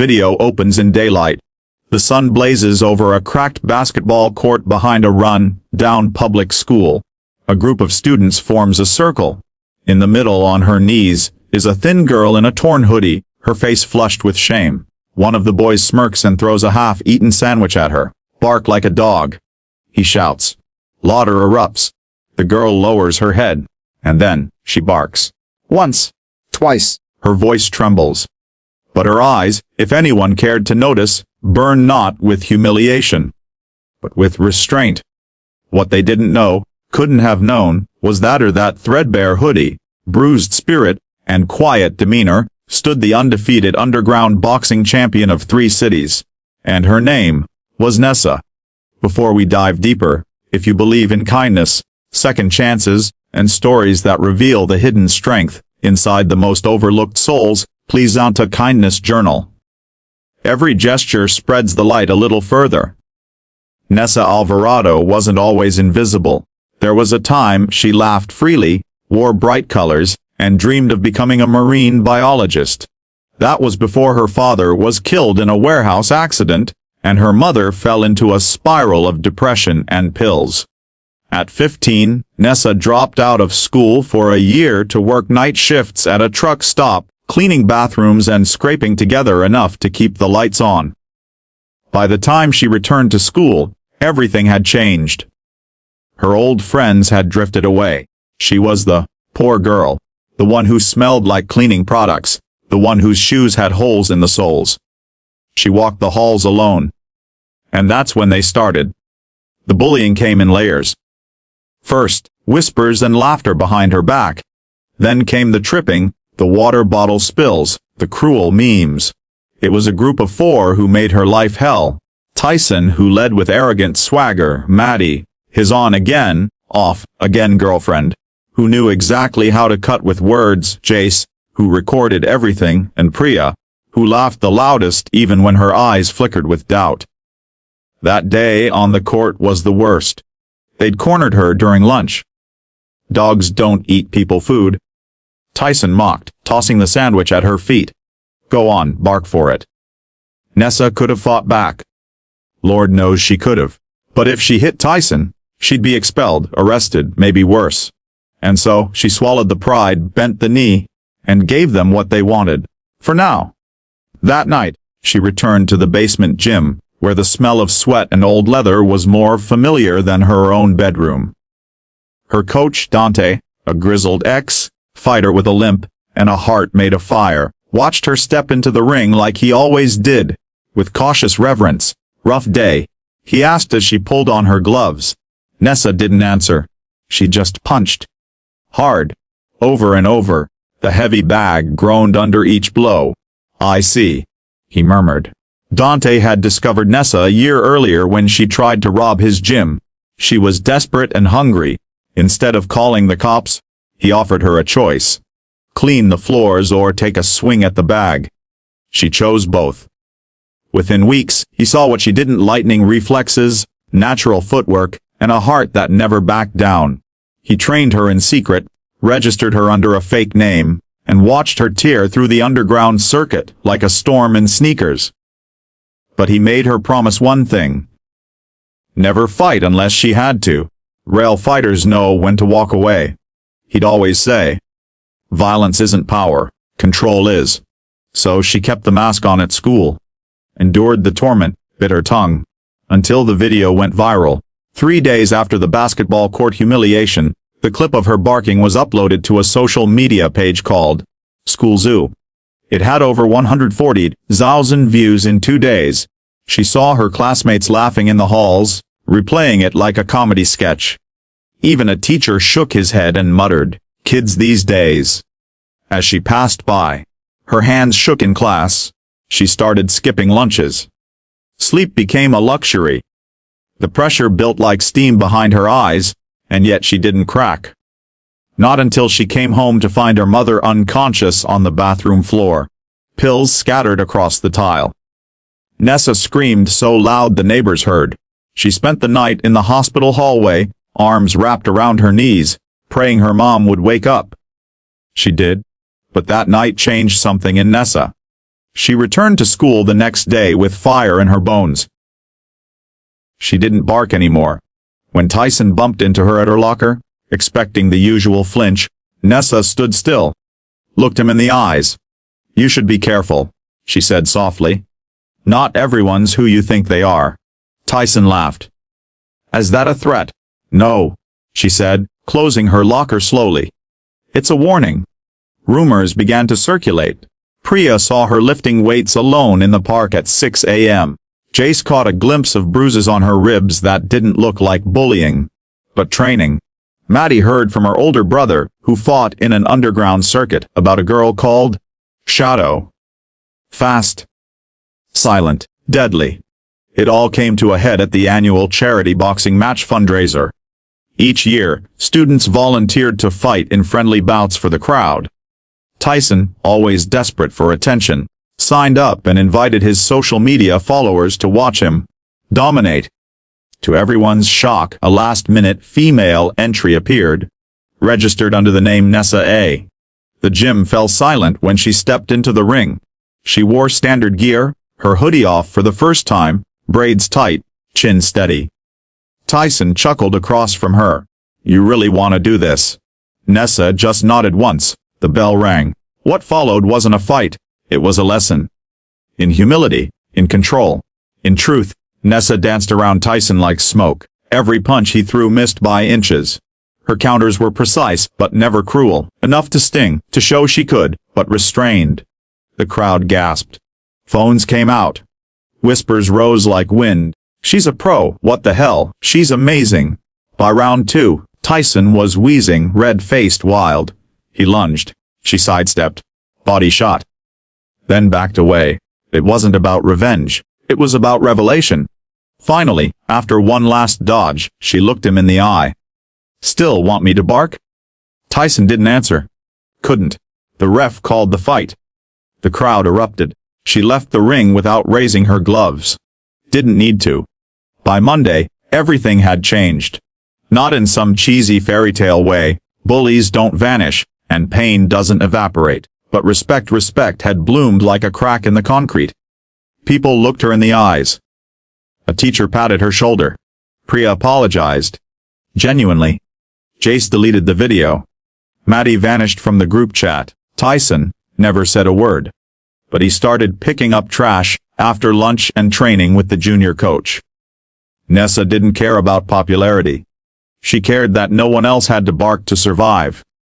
Video opens in daylight. The sun blazes over a cracked basketball court behind a run-down public school. A group of students forms a circle. In the middle, on her knees, is a thin girl in a torn hoodie, her face flushed with shame. One of the boys smirks and throws a half-eaten sandwich at her. "Bark like a dog," he shouts. Laughter erupts. The girl lowers her head. And then, she barks. Once. Twice. Her voice trembles. But her eyes, if anyone cared to notice, burn not with humiliation, but with restraint. What they didn't know, couldn't have known, was that under that threadbare hoodie, bruised spirit, and quiet demeanor, stood the undefeated underground boxing champion of 3 cities. And her name was Nessa. Before we dive deeper, if you believe in kindness, second chances, and stories that reveal the hidden strength inside the most overlooked souls, please onto Kindness Journal. Every gesture spreads the light a little further. Nessa Alvarado wasn't always invisible. There was a time she laughed freely, wore bright colors, and dreamed of becoming a marine biologist. That was before her father was killed in a warehouse accident, and her mother fell into a spiral of depression and pills. At 15, Nessa dropped out of school for a year to work night shifts at a truck stop, cleaning bathrooms and scraping together enough to keep the lights on. By the time she returned to school, everything had changed. Her old friends had drifted away. She was the poor girl, the one who smelled like cleaning products, the one whose shoes had holes in the soles. She walked the halls alone. And that's when they started. The bullying came in layers. First, whispers and laughter behind her back. Then came the tripping, the water bottle spills, the cruel memes. It was a group of 4 who made her life hell. Tyson, who led with arrogant swagger, Maddie, his on-again, off-again girlfriend, who knew exactly how to cut with words, Jace, who recorded everything, and Priya, who laughed the loudest even when her eyes flickered with doubt. That day on the court was the worst. They'd cornered her during lunch. "Dogs don't eat people food," Tyson mocked, tossing the sandwich at her feet. "Go on, bark for it." Nessa could have fought back. Lord knows she could have. But if she hit Tyson, she'd be expelled, arrested, maybe worse. And so, she swallowed the pride, bent the knee, and gave them what they wanted. For now. That night, she returned to the basement gym, where the smell of sweat and old leather was more familiar than her own bedroom. Her coach, Dante, a grizzled ex-fighter with a limp and a heart made of fire, watched her step into the ring like he always did, with cautious reverence. "Rough day?" he asked as she pulled on her gloves. Nessa didn't answer. She just punched. Hard. Over and over. The heavy bag groaned under each blow. "I see," he murmured. Dante had discovered Nessa a year earlier when she tried to rob his gym. She was desperate and hungry. Instead of calling the cops, he offered her a choice. Clean the floors or take a swing at the bag. She chose both. Within weeks, he saw what she didn't: lightning reflexes, natural footwork, and a heart that never backed down. He trained her in secret, registered her under a fake name, and watched her tear through the underground circuit like a storm in sneakers. But he made her promise one thing. Never fight unless she had to. Real fighters know when to walk away. He'd always say, "Violence isn't power, control is." So she kept the mask on at school. Endured the torment, bit her tongue. Until the video went viral. 3 days after the basketball court humiliation, the clip of her barking was uploaded to a social media page called School Zoo. It had over 140,000 views in 2 days. She saw her classmates laughing in the halls, replaying it like a comedy sketch. Even a teacher shook his head and muttered, "Kids these days." As she passed by, her hands shook in class. She started skipping lunches. Sleep became a luxury. The pressure built like steam behind her eyes, and yet she didn't crack. Not until she came home to find her mother unconscious on the bathroom floor. Pills scattered across the tile. Nessa screamed so loud the neighbors heard. She spent the night in the hospital hallway, arms wrapped around her knees, praying her mom would wake up. She did. But that night changed something in Nessa. She returned to school the next day with fire in her bones. She didn't bark anymore. When Tyson bumped into her at her locker, expecting the usual flinch, Nessa stood still, looked him in the eyes. "You should be careful," she said softly. "Not everyone's who you think they are." Tyson laughed. "Is that a threat?" "No," she said, closing her locker slowly. "It's a warning." Rumors began to circulate. Priya saw her lifting weights alone in the park at 6 a.m. Jace caught a glimpse of bruises on her ribs that didn't look like bullying, but training. Maddie heard from her older brother, who fought in an underground circuit, about a girl called Shadow. Fast, silent, deadly. It all came to a head at the annual charity boxing match fundraiser. Each year, students volunteered to fight in friendly bouts for the crowd. Tyson, always desperate for attention, signed up and invited his social media followers to watch him dominate. To everyone's shock, a last-minute female entry appeared, registered under the name Nessa A. The gym fell silent when she stepped into the ring. She wore standard gear, her hoodie off for the first time, braids tight, chin steady. Tyson chuckled across from her. "You really want to do this?" Nessa just nodded once. The bell rang. What followed wasn't a fight. It was a lesson. In humility, in control, in truth. Nessa danced around Tyson like smoke. Every punch he threw missed by inches. Her counters were precise, but never cruel. Enough to sting, to show she could, but restrained. The crowd gasped. Phones came out. Whispers rose like wind. "She's a pro. What the hell? She's amazing." By round 2, Tyson was wheezing, red-faced, wild. He lunged. She sidestepped. Body shot. Then backed away. It wasn't about revenge. It was about revelation. Finally, after one last dodge, she looked him in the eye. "Still want me to bark?" Tyson didn't answer. Couldn't. The ref called the fight. The crowd erupted. She left the ring without raising her gloves. Didn't need to. By Monday, everything had changed. Not in some cheesy fairy tale way. Bullies don't vanish, and pain doesn't evaporate. But respect had bloomed like a crack in the concrete. People looked her in the eyes. A teacher patted her shoulder. Priya apologized. Genuinely. Jace deleted the video. Maddie vanished from the group chat. Tyson never said a word. But he started picking up trash after lunch and training with the junior coach. Nessa didn't care about popularity. She cared that no one else had to bark to survive.